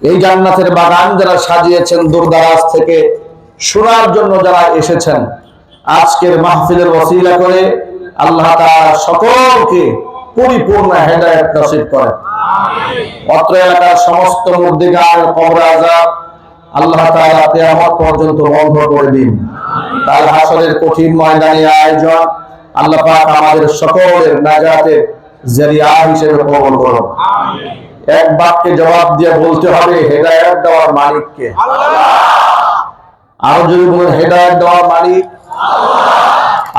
এই জান্নাতের বাগান যারা সাজিয়েছেন দূরদারাজ থেকে শোনার জন্য যারা এসেছেন, আজকের মাহফিলের ওসিলা করে আল্লাহ তাআলা সকলকে পরিপূর্ণ হেদায়েত নসিব করেন। অত্র এলাকার সমস্ত মুর্দিগান কবর আযাব আল্লাহ তাআলা কিয়ামত পর্যন্ত বন্ধ করে দিন। কাল হাসরের কঠিন ময়দানে আয়োজন আল্লাহ পাক আমাদের সকলের নাজাতের জরিয়া হিসেবে কবুল করুন। এক বাক্যে জবাব দিয়ে বলতে হবে, হেদায়েত দেওয়ার মালিক কে? আরো যদি বলেন, হেদায়েত দেওয়ার মালিক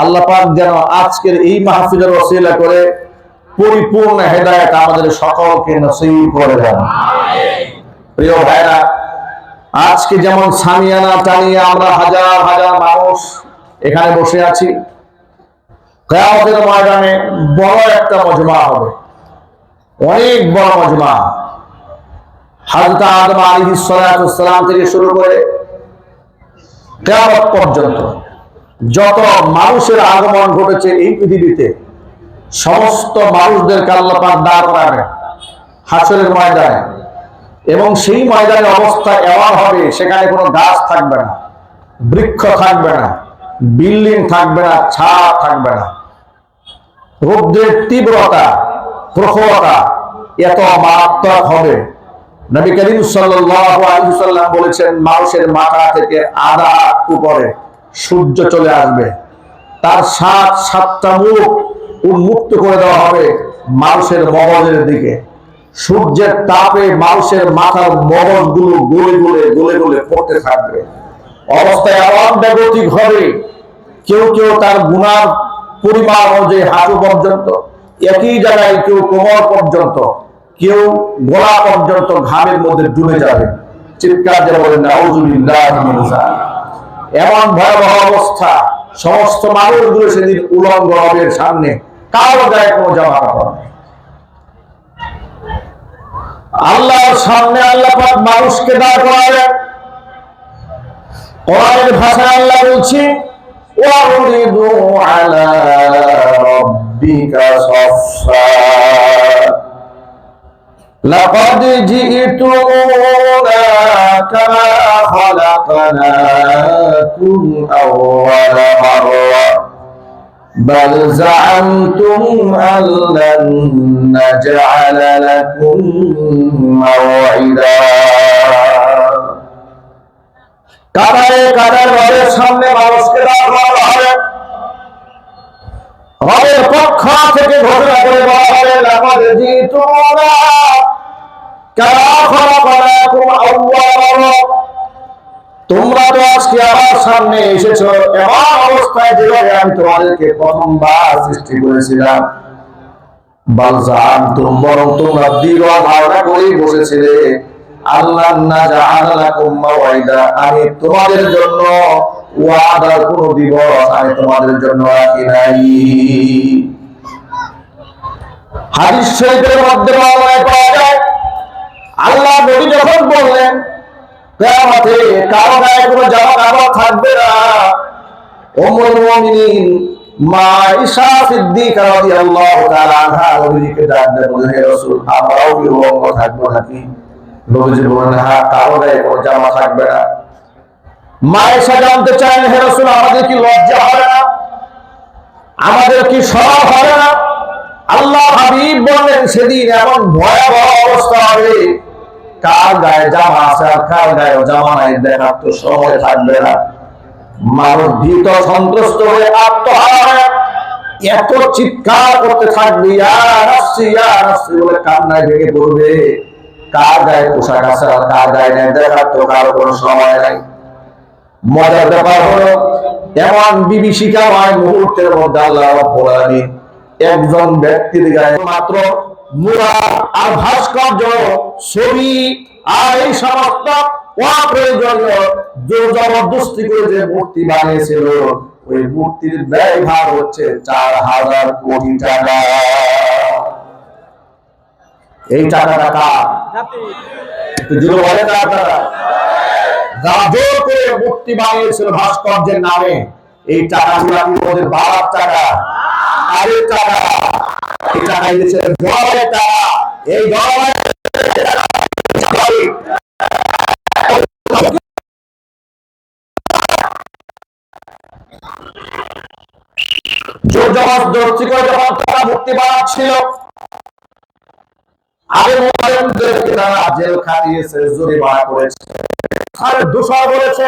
আল্লাহ পাক যেন আজকের এই মাহফিলের ওসিলা করে পরিপূর্ণ হেদায়েত আমাদের সকলকে নসিব করে দেন। প্রিয় ভাইরা, আজকে যেমন সামিয়ানা টানিয়ে আমরা হাজার হাজার মানুষ এখানে বসে আছি, কিয়ামতের ময়দানে বড় একটা মজমা হবে, অনেক বড় মজমা। হযরত আদম আলাইহিস সালাম থেকে শুরু করে কিয়ামত পর্যন্ত যত মানুষের আগমন ঘটেছে এই পৃথিবীতে, সমস্ত মানুষদেরকে আল্লাহ পাক দাঁড় করাবেন হাসরের ময়দানে। এবং সেই ময়দানের অবস্থা এমন হবে, সেখানে কোনো গাছ থাকবে না, বৃক্ষ থাকবে না, বিল্ডিং থাকবে না, ছাদ থাকবে না। রৌদ্রের তীব্রতা, প্রখরতা এত মারাত্মক হবে। নবী করিম সাল্লাল্লাহু আলাইহি ওয়াসাল্লাম বলেছেন, মানুষের মাথা থেকে আধা উপরে সূর্য চলে আসবে, তার সাতটা মুখ উন্মুক্ত করে দেওয়া হবে মানুষের মগজের দিকে। সূর্যের তাপে মানুষের মাথার মগজগুলো গলে গলে গলে গলে পড়তে থাকবে। অবস্থা এমন বেগতিক হবে, কেউ কেউ তার গুনার পরিমাণ অনুযায়ী হাঁটু পর্যন্ত, একই জায়গায় কেউ কোমর পর্যন্ত, কেউ গলা পর্যন্ত ঘামের মধ্যে ডুবে যাবে। চিৎকার দিয়ে বলেন নাউযুবিল্লাহি মিন যালিক। এমন ভয়াবহ অবস্থা, সমস্ত মানুষগুলো সেদিন উলঙ্গ হবে, সামনে কারো গায়ে কোনো জামা কাপড় নেই। আল্লাহর সামনে আল্লাহ পাক মানুষকে দাঁড় করাবেন। কোরআনের ভাষায় আল্লাহ বলছে, ওয়াউরিদু আলা রাব্বিকা সাফফা লাকাদ জিইতুনা কামা খালাকনাকুম আওয়ালা মাররা বাল যাআমতুম আল্লান নাজআলা লাকুম মাওঈদা। কাতারে কাতার রবের সামনে মানুষকে দাঁড় করানো হবে। রবের পক্ষ থেকে ঘোষণা করে বলা হবে, লাকাদ জিইতুনা কামা খালাকনাকুম আওয়ালা মাররা। তোমরা তো আজকে আমার সামনে এসেছো এমন অবস্থায় যেভাবে আমি তোমাদেরকে প্রথমবার সৃষ্টি করেছিলাম। বাল যাআমতুম, বরং তোমরা দৃঢ় ধারণা করেই বসেছিলে, আল্লাহ নাজআলা লাকুম মাওঈদা, আমি তোমাদের জন্য ওয়াদার কোন দিবস আমি তোমাদের জন্য রাখি নাই। হাদিস শরীফের মধ্যে বর্ণনা পাওয়া যায়, আল্লাহ নবী যখন বললেন কিয়ামতে কারো গায়ে কোনো জামা কাপড় থাকবে না, উম্মুল মুমিনিন মা আয়েশা সিদ্দিকা রাদিয়াল্লাহু তাআলা আনহা নবীকে ডাক দিয়ে বললেন, হে রাসূল, আমরাও কি উলঙ্গ থাকবো নাকি? নবীজি বললেন, হ্যাঁ, কারো গায়ে কোনো জামা থাকবে না। মা আয়েশা জানতে চাইলেন, হে রাসূল, আমাদের কি লজ্জা হবে না? আমাদের কি শরম হবে না? আল্লাহ হাবিব বললেন, সেদিন এমন ভয়াবহ অবস্থা হবে, কার গায়ে জামা আছে আর কার গায়ে জামা নাই দেখার তো সময় থাকবে না। মানুষ ভীত সন্ত্রস্ত হয়ে আত্মহারা হয়ে এত চিৎকার করতে থাকবে, ইয়া নাফসি ইয়া নাফসি বলে কান্নায় ভেঙে পড়বে। কার গায়ে পোশাক আছে আর কার গায়ে নেই দেখার তো কারো কোনো সময় নাই। মজার ব্যাপার হলো, এমন বিভীষিকাময় মুহূর্তের মধ্যে আল্লাহ রাব্বুল আলামিন একজন ব্যক্তির গায়ে মাত্র মুরাদ আর ভাস্কর্য, ছবি আর এই সমস্ত অপ্রয়োজনীয় জোর জবরদস্তি করে যে মূর্তি বানিয়েছিল, ওই মূর্তির ব্যয়ভার হচ্ছে 4000 কোটি টাকা। এই টাকাটা কার? একটু জোরে বলেন না আপনারা। যারা জোর করে মূর্তি বানিয়েছিল ভাস্কর্যের নামে, এই টাকাগুলো কি ওদের বাবার টাকা? আরে টাকা, এই টাকা দিয়েছে জনগণের টাকা। এই জনগণের টাকা জবরদস্তি করে যখন তারা মুক্তি বানাচ্ছিল, আলেমদেরকে তারা জেল খাটিয়েছে, জরিমানা করেছে, দোষর বলেছে,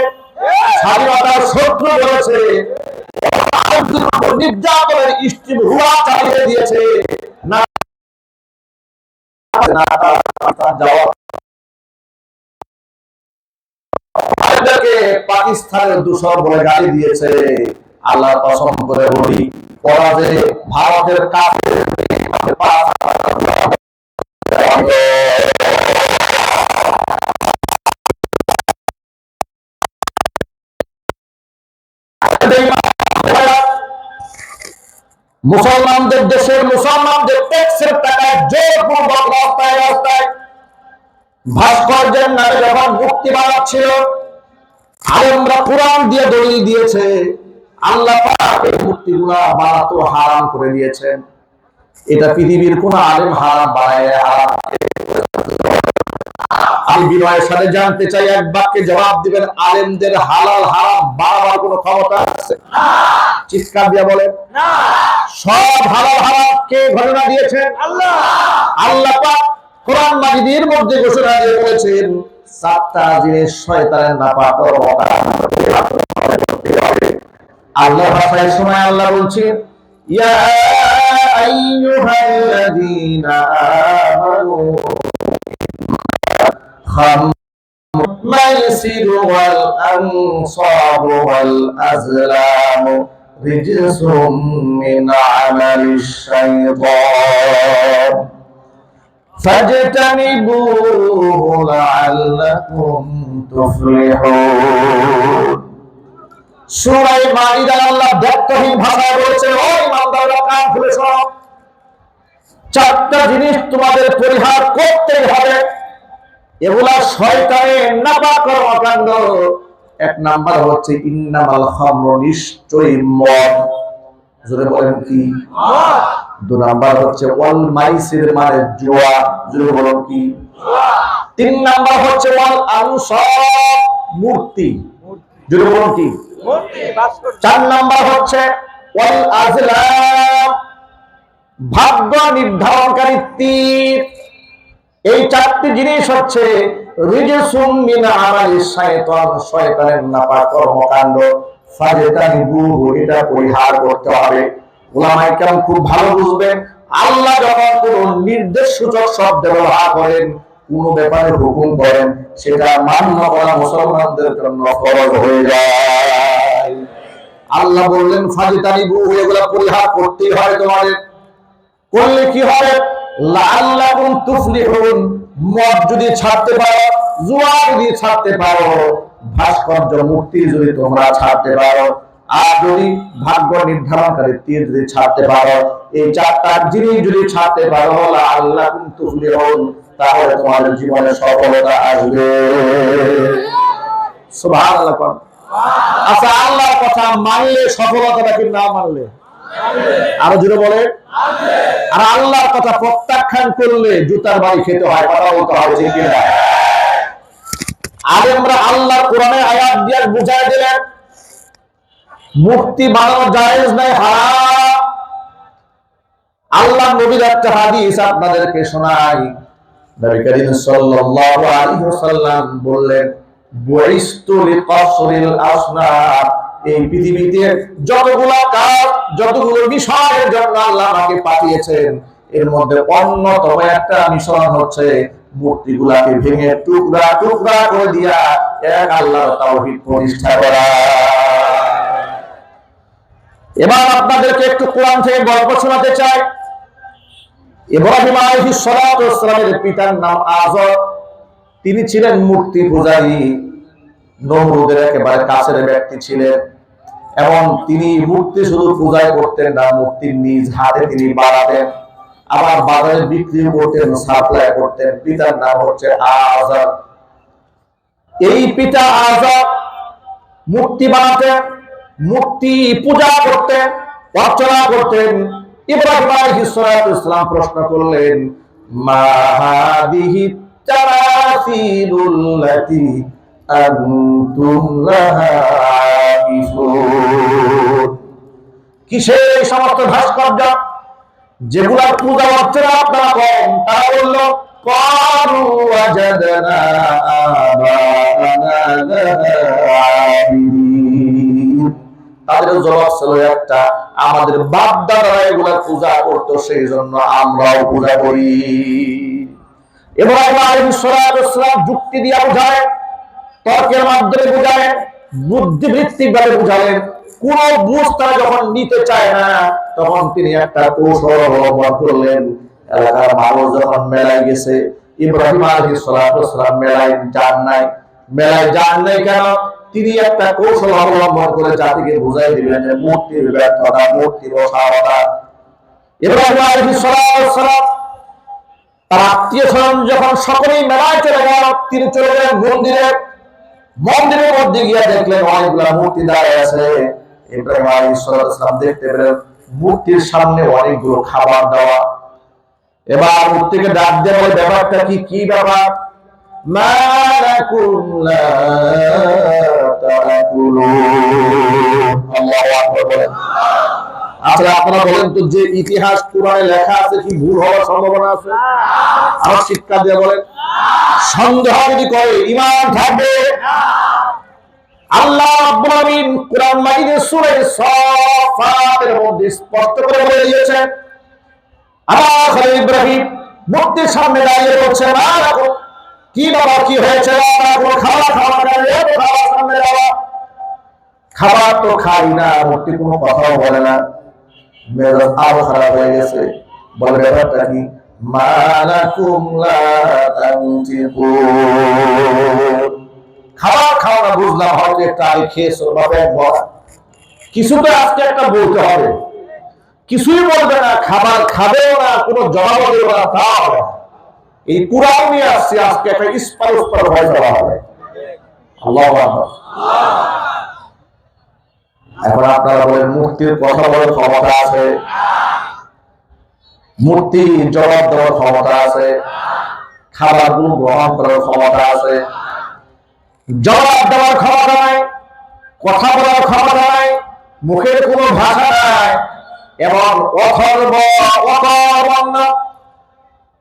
স্বাধীনতার শত্রু বলেছে, নির্যাতনের স্টিম হুয়া চালিয়ে দিয়েছে। না পাকিস্তানের দূষণ বলে গালি দিয়েছে। আল্লাহ কসম করে বলি, ওরা যে ভারতের কাছে মুসলমানদের দেশের মুসলমানদের ট্যাক্সের টাকায় জোরপূর্বক রাস্তায় রাস্তায় ভাস্কর্যের নামে যখন মুক্তি বানাচ্ছিল, আলেমরা কোরআন দিয়ে দলিল দিয়েছে আল্লাহ পাক এই মূর্তিগুলা বানাতো হারাম করে দিয়েছেন। এটা পৃথিবীর কোন আলেম হারাম বানায় হারাম। আমি বিনয়ের সাথে জানতে চাই, এক বাক্যে জবাব দিবেন, আলেমদের হালাল হারাম বাড়াবার কোন ক্ষমতা আছে? চিৎকার দিয়ে বলেন না। সব হালাল হারাম কে ঘোষণা দিয়েছেন? আল্লাহ। আল্লাহ পাক কোরআন মাজিদের মধ্যে ঘোষণা দিয়ে বলেছেন, সাতটা জিনিস শয়তানের নাপাক আল্লাহ ভাষায় সময় আল্লাহ বলছেন, ইয়া আইয়ুহাল্লাযীনা আমানু খামাইসির ওয়াল আনসাব ওয়াল আজলাম রিজসুম মিন আমালিশ শাইতান ফাজতানিবুহু লাআল্লাকুম তুফলিহুন। সূরা মাইদা আল্লাহ ব্যক্তহীন ভাষায় বলেছে, ও ইমানদাররা কান খুলে শোনো, চারটা জিনিস তোমাদের পরিহার করতেই হবে, এগুলা শয়তানের নাপাক কর্মকাণ্ড। এক নাম্বার হচ্ছে ইন্নামাল খামরু, নিশ্চয়ই মদ। জোরে বলেন কি? মদ। দুই নাম্বার হচ্ছে ওয়াল মাইসির, মানে জুয়া। জোরে বলেন কি? জুয়া। তিন নাম্বার হচ্ছে ওয়াল আনসাব, মূর্তি। জোরে বলেন কি? মূর্তি। চার নাম্বার হচ্ছে ওয়াল আজলাম, ভাগ্য নির্ধারণকারী তীর। এই চারটি জিনিস হচ্ছে রিজসুম মিন আমালিশ শাইতান, শয়তানের নাপাক কর্মকাণ্ড। ফাজতানিবুহু, এটা পরিহার করতে হবে। উলামায়ে কেরাম খুব ভালো বুঝবেন, আল্লাহ যখন কোন নির্দেশ সূচক শব্দ ব্যবহার করেন, কোন ব্যাপারে হুকুম করেন, সেটা মান্য করা মুসলমানদের জন্য ফরজ হয়ে যায়। আল্লাহ বললেন ফাজতানিবুহু, এগুলা পরিহার করতেই হয় তোমাদের। করলে কি হবে? লাআল্লাকুম তুফলিহুন, মদ যদি ছাড়তে পারো, জুয়া যদি ছাড়তে পারো, ভাস্কর্য মূর্তি যদি তোমরা ছাড়তে পারো, আর যদি ভাগ্য নির্ধারণকারী তীর যদি ছাড়তে পারো, এই চারটা জিনিস যদি ছাড়তে পারো, লাআল্লাকুম তুফলিহুন, তাহলে তোমাদের জীবনে সফলতা আসবে। সুবহানাল্লাহ। আচ্ছা, আল্লাহর কথা মানলে সফলতা নাকি না মানলে? আরো জোরে বলে। আর আল্লাহর কথা প্রত্যাখ্যান করলে জুতার বাড়ি খেতে হয়। কথা বলতে হবে ঠিক কিনা? আলেমরা আল্লাহর কোরআনের আয়াত দিয়ে বুঝায় দিলেন মূর্তি বানানো জায়েজ নাই, হারাম। আল্লাহর নবীর একটা হাদিস আপনাদেরকে শোনাই। নবী করিম সাল্লাল্লাহু আলাইহি ওয়াসাল্লাম বললেন, বুইস্তু লিকাসরিল আসনাম, এই পৃথিবীতে যতগুলো কাজ, যতগুলো বিষয়ের জন্য আল্লাহ আমাকে পাঠিয়েছেন, এর মধ্যে অন্যতম একটা মিশন হচ্ছে মূর্তিগুলাকে ভেঙে টুকরা টুকরা করে দিয়া এক আল্লাহর তাওহীদ প্রতিষ্ঠা করা। এবার আপনাদেরকে একটু কোরআন থেকে গল্প শোনাতে চাই। ইব্রাহিম আলাইহিস সালাতু ওয়াস সালামের পিতার নাম আযর। তিনি ছিলেন মূর্তি পূজারী, নমরুদের একেবারে কাছের ব্যক্তি ছিলেন, এবং তিনি মূর্তি শুধু পূজায় করতেন না, মূর্তি নিজ হাতে তিনি বানাতেন, আবার বাজারে বিক্রি করতেন, সাপ্লাই করতেন। পিতার নাম হচ্ছে আযর। এই পিতা আযর মূর্তি বানাতেন, মূর্তি পূজা করতেন, অর্চনা করতেন। ইব্রাহিম আলাইহিস সালাতু ওয়াস সালাম প্রশ্ন করলেন, মা হাদিহি তারাসিলুল্লাতি আনতুম লাহা আকিফুন, কিসের এই সমস্ত ভাস্কর্য যেগুলা পূজা অর্চনা আপনারা করেন? তারা বলল ক্বালু ওয়াজাদনা আবাআনা লাহা আবিদিন। তাদের জবাব ছিল একটা, আমাদের বাপ দাদারা এগুলা পূজা করতো, সেই জন্য আমরাও পূজা করি। ইব্রাহিম আলাইহিস সালাম যুক্তি দিয়ে বুঝালেন, তর্কের মাধ্যমে বুঝালেন, বুদ্ধিবৃত্তিক ভাবে বুঝালেন। কোন বুঝ তারা যখন নিতে চায় না, তখন তিনি একটা কৌশল অবলম্বন করলেন। এলাকার মানুষ যখন মেলায় গেছে, ইব্রাহিম আলাইহিস সালাম মেলায় যান নাই। মেলায় যান নাই কেন? তিনি একটা কৌশল অবলম্বন করে জাতিকে বুঝাই দিলেন যে মূর্তির ব্যর্থতা, মূর্তি বসাওয়াটা। ইব্রাহিম আলাইহিস সালাম তার আত্মীয় স্বজন যখন সকলেই মেলায় চলে গেল, তিনি চলে গেলেন মন্দিরের মধ্যে গিয়ে দেখলেন অনেকগুলা মূর্তি দাঁড়িয়ে আছে। ইব্রাহিম আলাইহিস সালাম দেখতে পেলেন মূর্তির সামনে অনেকগুলো খাবার দেওয়া। এবার মূর্তিকে ডাক দিয়ে বলে, ব্যাপারটা কি? কি ব্যাপার? মা লাকুম লা তাকুলুন। আল্লাহু আকবার বলেন। আচ্ছা আপনারা বলেন তো, যে ইতিহাস কোরআনে লেখা আছে কি ভুল হওয়ার সম্ভাবনা আছে? আমার শিক্ষা দিয়ে বলেন। সন্দেহ যদি করে ঈমান থাকবে? আল্লাহ রাব্বুল আলামিন কোরআন মাজিদের সূরা সাফফাতের মধ্যে স্পষ্ট করে বলে দিয়েছেন, আমার খলিল ইব্রাহিম মূর্তির সামনে দাঁড়িয়ে বলছে, মা রাখো, কি বাবা কি হয়েছে? খাবার সামনে দেওয়া। খাবার তো খাই না, মূর্তি কোনো কথাও বলে না। মেজাজ আরো খারাপ হয়ে গেছে, বলে ব্যাপারটা কি? মা লাকুম লা তানতিকুন। খাবার খাওয়া না বুঝলাম, হয়তো একটা আগে খেয়েছো বা পেট ভরা, কিছু তো আজকে একটা বলতে হবে। কিছুই বলবে না, খাবার খাবেও না, কোনো জবাব দেবে না। তাও এই কুরআন নিয়ে আসছে, আজকে একটা ইস্পার ভয় করা হবে। আল্লাহু আকবার। এখন আপনারা বলেন, মূর্তির কথা বলার ক্ষমতা আছে? মূর্তি জবাব দেওয়ার ক্ষমতা আছে? খাবার গুলো গ্রহণ করার ক্ষমতা আছে? জবাব দেওয়ার ক্ষমতা নাই, কথা বলার ক্ষমতা নাই, মুখের কোনো ভাষা নাই, এবং অকর্মণ্য।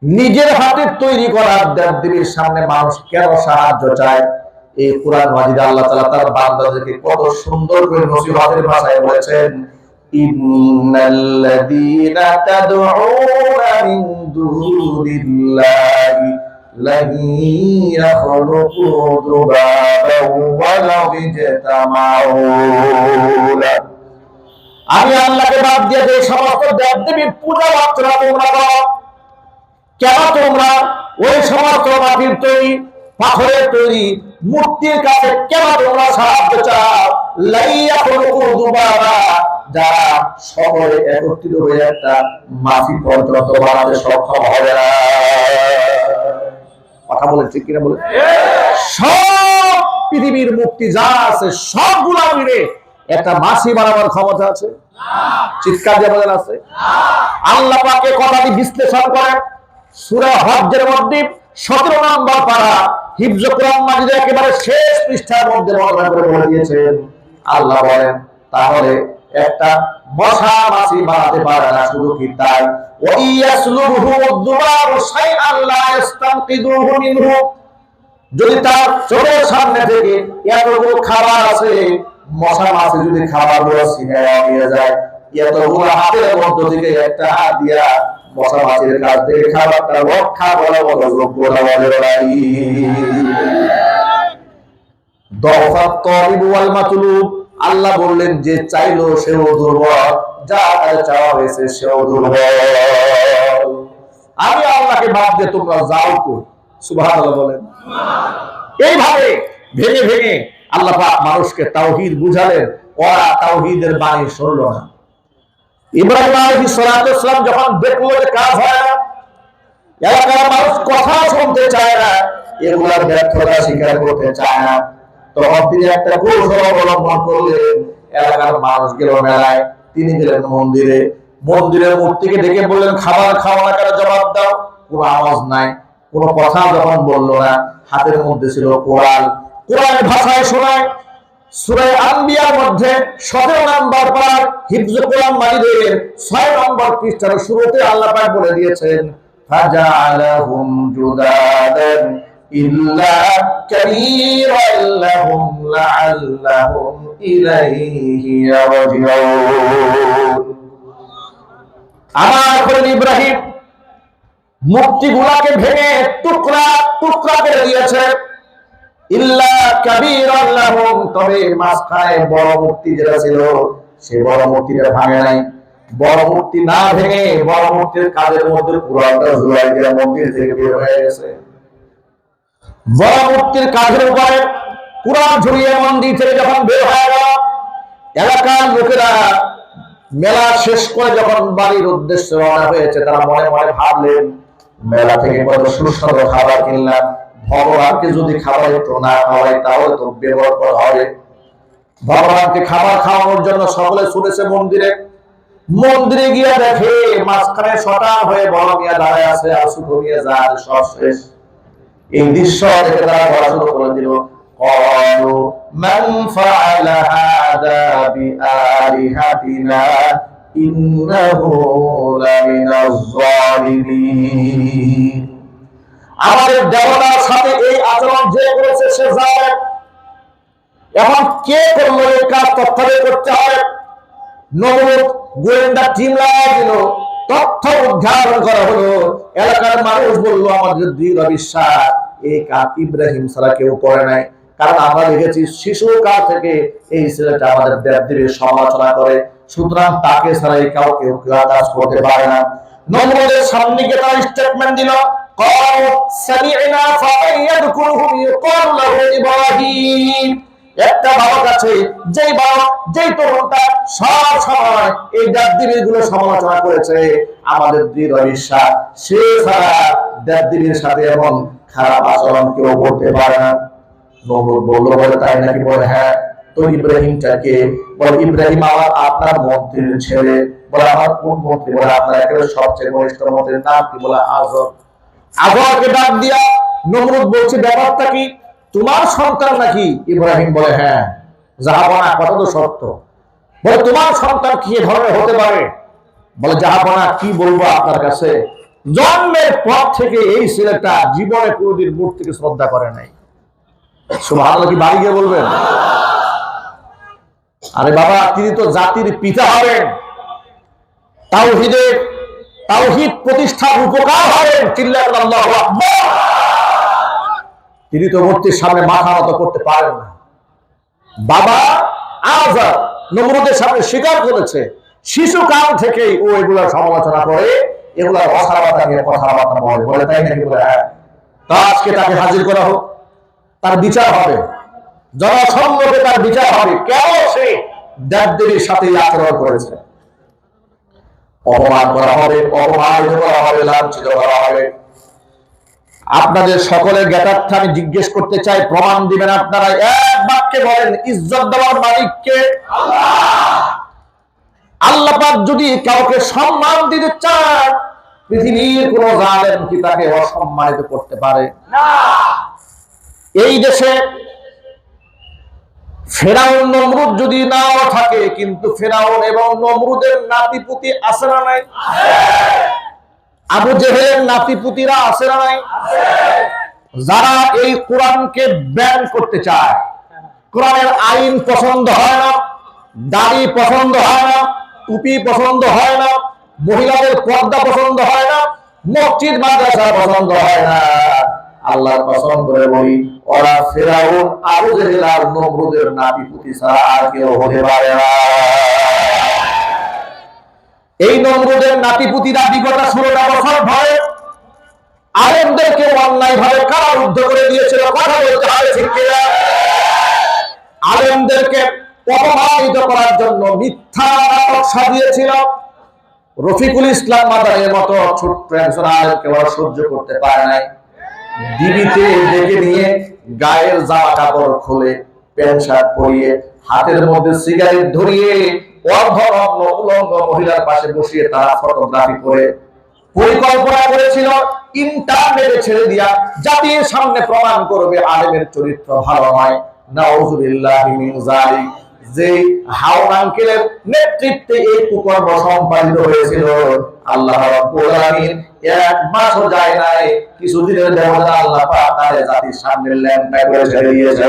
নিজের হাতে তৈরি করা দেব-দেবীর সামনে মানুষ কেন সাহায্য চায়? এই কোরআন মাজিদে আল্লাহ তাআলা তার বান্দাদেরকে কত সুন্দর করে নসিহতের ভাষায় বলেছেন, ইন্নাল্লাযীনা তাদউনা মিন দুনিল্লাহি লান ইয়াখলুকু যুবাবান ওয়া লাউ ইজতামাউ। আমি আল্লাহকে বাদ দিয়ে যে সমস্ত দেব-দেবীর পূজা অর্চনা তোমরা করো, কেন তোমরা ওই সমস্ত মাটির তৈরি, পাথরের তৈরি মূর্তির কাছে কেন তোমরা সাহায্য চাও? লাইয়া খলুকু যুবাবা, যারা সকলে একত্রিত হয়ে একটা মাটি পর্যন্ত বানাতে সক্ষম হবে না। কথা বলে ঠিক কিনা বলে? সব পৃথিবীর মূর্তি যা আছে সবগুলা মিলে একটা মাছি বানাবার ক্ষমতা আছে? চিৎকার দিয়ে বলেন আছে? আল্লাহ পাক এই কথাটি বিশ্লেষণ করেন সূরা হজ্জের মধ্যে 17 নম্বর পারা হিফজ কোরআন মাজিদের একেবারে শেষ পৃষ্ঠার মধ্যে বর্ণনা করে বলে দিয়েছেন। আল্লাহ বলেন, তাহলে একটা মশা মাছি বানাতে পারে না, শুধু কি তাই? ওয়া ইয়াসলুহু যুবারু শাইআন লা ইস্তানকিদুহু মিনহু, যদি তার চোখের সামনে থেকে এতগুলো খাবার আছে, মশা মাছি যদি খাবারগুলো ছিনিয়ে নিয়ে যায়, এতগুলো হাতের মধ্য থেকে একটা হাত দিয়া মশা মাছির কাছ থেকে খাবারটা রক্ষা করা বড় যোগ্য নাই। দফাত তালিব ওয়াল মাতলুব, আল্লাহ বললেন যে চাইলো সেও দুর্বল, যা চাওয়া হয়েছে সেও দুর্বল। আমি আল্লাহকে বাদ দিয়ে তোমরা যাও কই? সুবহানাল্লাহ বলেন। এইভাবে ভেঙে ভেঙে আল্লাহ পাক মানুষকে তাওহীদ বুঝালেন, ওরা তাওহীদের বাণী শুনল না। ইব্রাহিম আলাইহিস সালাম যখন দেখলো যে কাজ হয় না, এলাকার মানুষ কথা শুনতে চায় না, এগুলার ব্যর্থতা স্বীকার করতে চায় না, তখন তিনি একটা কৌশল অবলম্বন করলেন। এলাকার মানুষ গেল মেলায়, তিনি গেলেন মন্দিরে। মন্দিরের মূর্তিকে ডেকে বললেন, খাবার খাও না কেন? জবাব দাও। কোনো আওয়াজ নাই, কোনো কথা যখন বললো না, হাতের মধ্যে ছিল কোরআন, কোরআনের ভাষায় শোনায়। সূরা আম্বিয়ার মধ্যে 17 নম্বর পারা হিফজুল কোরআন মাজিদের 6 নম্বর পৃষ্ঠার শুরুতে আল্লাহ পাক বলে দিয়েছেন, ফাজআলাহুম জুদাদান ইল্লা কাবীরান লাহুম লাআল্লাহুম ইলাইহি ইয়ারজিউন। আমার খলিল ইব্রাহিম মূর্তিগুলোকে ভেঙে টুকরা টুকরা করে দিয়েছে, ইল্লা কাবীরান লাহুম, তবে মাঝখানে বড় মূর্তি যেটা ছিল সেই বড় মূর্তিটা ভাঙে নাই। বড় মূর্তি না ভেঙে বড় মূর্তির কাজের মধ্যে পুরাটা জুড়াই দিয়ে মন্দির থেকে বের হয়ে গেছে। বড় মূর্তির কাজের উপরে কুরআন ঝুলিয়ে মন্দির থেকে যখন বের হয়ে গেল, এলাকার লোকেরা মেলা শেষ করে যখন বাড়ির উদ্দেশ্যে রওনা হয়েছে, তারা মনে মনে ভাবলেন, মেলা থেকে কত সুস্বাদু খাবার কিনলাম, ভগবানকে যদি খাবার একটু না খাওয়াই তাহলে তো ব্যবহার করা হবে। ভগবানকে খাবার খাওয়ানোর জন্য সকলে ছুটেছে মন্দিরে। মন্দিরে গিয়ে দেখে মাঝখানে শটান হয়ে বড় মিয়া দাঁড়ায় আছে, আর ছোট মিয়া যার সব শেষ। এই দৃশ্য দেখে তারা বলা শুরু করে দিল, ক্বালু মান ফাআলা হাযা বিআলিহাতিনা ইন্নাহু লামিনাজ যালিমিন। আমাদের দেবতার সাথে এই আচরণ যে করেছে সে জালেম। এখন কে করলো এই কাজ তথ্য করতে হবে। নমরুদ গোয়েন্দা টিম লাগিয়ে দিল, তথ্য উদ্ঘাটন করা হলো। এলাকার মানুষ বললো, আমাদের দৃঢ় বিশ্বাস এই কাজ ইব্রাহিম ছাড়া কেউ করে নাই, কারণ আমরা দেখেছি শিশুকাল থেকে এই ছেলেটা আমাদের দেবদেবীর সমালোচনা করে, সুতরাং তাকে ছাড়া এই কেউ কাজ করতে পারে না। নমরুদের সামনে গিয়ে তারা স্টেটমেন্ট দিল, قالوا سمعنا فتى يذكرهم يقال له إبراهيم। একটা বালক আছে, যেই বালক যেই তরুণটা সব সময় এই দেবদেবীগুলো সমালোচনা করেছে, আমাদের দৃঢ় বিশ্বাস সে ছাড়া দেবদেবীর সাথে এমন খারাপ আচরণ কেউ করতে পারে না। নমরুদ বলল, বলে তাই নাকি? বলে হ্যাঁ। তো ইব্রাহিমটাকে বলে, ইব্রাহিম আমার আপনার মন্ত্রীর ছেলে। বলে আমার কোন মন্ত্রী? বলে আপনার একেবারে সবচেয়ে ঘনিষ্ঠ মন্ত্রীর নাম কি? বলে আজর। আজরকে ডাক দিয়া নমরুদ বলছে, ব্যাপারটা কি, তোমার সন্তান নাকি? ইব্রাহিম বলে হ্যাঁ। জাহাপনা, কথা তো সত্য। বলে তোমার সন্তান কি ধরনের হতে পারে? বলে জাহাপনা, কি বলবো আপনার কাছে, জন্মের পর থেকে এই ছেলেটা জীবনে কোনদিন মূর্তিকে শ্রদ্ধা করে নাই। সুবহানাল্লাহ কি বাড়ি গিয়ে বলবেন? আরে বাবা, তিনি তো জাতির পিতা হবেন, তাওহীদ প্রতিষ্ঠার উপকার হবেন। চিল্লাবেন আল্লাহু আকবার। তিনি তো মূর্তির সামনে মাথা নত করতে পারেন না। বাবা আযর নমরুদের সামনে স্বীকার করেছে, শিশুকাল থেকেই ও এগুলা সমালোচনা করে, এগুলা অসারতা নিয়ে কথাবার্তা বলে। বলে তাই নাকি? বলে হ্যাঁ। তা আজকে তাকে হাজির করা হোক, তার বিচার হবে, জনসম্মুখে তার বিচার হবে, কেন সে দেবদেবীর সাথে আচরণ করেছে। অপমান করা হবে, অপমানিত করা হবে, লাঞ্ছিত করা হবে। আপনাদের সকলের জ্ঞাতার্থে আমি জিজ্ঞেস করতে চাই, প্রমাণ দিবেন আপনারা? এক বাক্যে বলেন, ইজ্জত দেওয়ার মালিককে আল্লাহ। আল্লাহ পাক যদি কাউকে সম্মান দিতে চান, পৃথিবীর কোন জালেম কি তাকে অসম্মানিত করতে পারে না। এই দেশে ফেরাউন নমরুদ যদি নাও থাকে, কিন্তু ফেরাউন এবং নমরুদের নাতিপুতি আছে না নাই? আবু জেহেলের নাতিপুতিরা আছে না নাই? যারা এই কোরআনকে ব্যান করতে চায়, কোরআনের আইন পছন্দ হয় না, দাড়ি পছন্দ হয় না, টুপি পছন্দ হয় না, মহিলাদের পর্দা পছন্দ হয় না, মসজিদ মাদ্রাসা পছন্দ হয় না, আল্লাহর কসম করে বলি, ওরা ফেরাউন আবু জেহেল আর নমরুদের নাতিপুতি ছাড়া আর কেউ হতে পারে না। এই নমরুদের নাতিপুতিরা বিগত 16টা বছর ধরে আলেমদেরকে অন্যায় ভাবে কারারুদ্ধ করে দিয়েছিল। কথা বলতে হবে ঠিক কিনা? আলেমদেরকে অপমানিত করার জন্য মিথ্যা নাটক সাজিয়েছিল। রফিকুল ইসলাম মাদানের মতো ছোট্ট একজন আলেমকে ওরা সহ্য করতে পারে নাই। ডিবিতে ডেকে নিয়ে গায়ের জামা কাপড় খুলে প্যান্ট শার্ট পরিয়ে হাতের মধ্যে সিগারেট ধরিয়ে অর্ধনগ্ন উলঙ্গ মহিলার পাশে বসিয়ে তারা ফটোগ্রাফি করে পরিকল্পনা করেছিল ইন্টারনেটে ছেড়ে দিয়া জাতির সামনে প্রমাণ করবে আলেমের চরিত্র ভালো নয়, নাউযুবিল্লাহি মিন যালিক। যে হাওন আঙ্কেলের নেতৃত্বে এই কুকর্ম সম্পাদিত হয়েছিল, আল্লাহ রাব্বুল আলামিন এক মাসও যায় নাই, কিছুদিনের ব্যবধানে আল্লাহ পাক তার জাতির সামনে ল্যাংটা করে ছেড়ে দিয়েছে।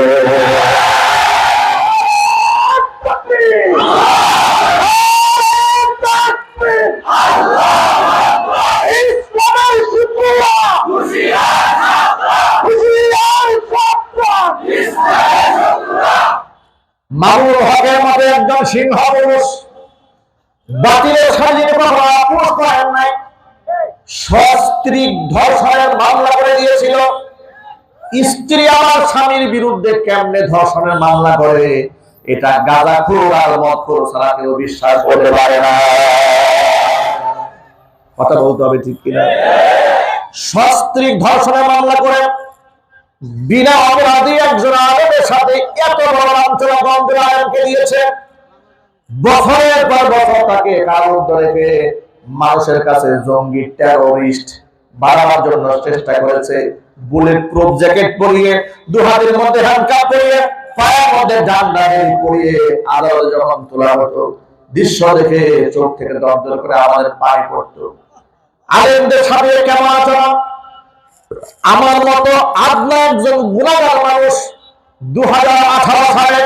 মামুনুল হকের মতো একজন সিংহ পুরুষ বাতিলের সাজিয়ে কখনো আপোষ করেন নাই, সস্ত্রীক ধর্ষণের মামলা করে দিয়েছিল। স্ত্রী আমার স্বামীর বিরুদ্ধে কেমনে ধর্ষণের মামলা করে, এটা গাঁজাখোর আর মদখোর ছাড়া কেউ বিশ্বাস করতে পারে না। কথা বলতে হবে ঠিক কিনা? সস্ত্রীক ধর্ষণের মামলা করে বিনা অপরাধী একজন আলেমের সাথে এত বড় লাঞ্ছনা গঞ্জনা আলেমকে দিয়েছে। বছরের পর বছর তাকে কারারুদ্ধ রেখে মানুষের কাছে জঙ্গি টেরোরিস্ট বাড়াবার জন্য চেষ্টা করেছে। বুলেট প্রুফ জ্যাকেট পরিয়ে, দু হাতের মধ্যে হ্যান্ডকাপ পরিয়ে, পায়ের মধ্যে ডান্ডা পরিয়ে আদালতে যখন তোলা হতো, দৃশ্য দেখে চোখ থেকে দরদর করে আমাদের পানি পড়তো। আলেমদের সাথে কেমন আচরণ! আমার মতো আদনা একজন গুনাহগার মানুষ 2018 সালে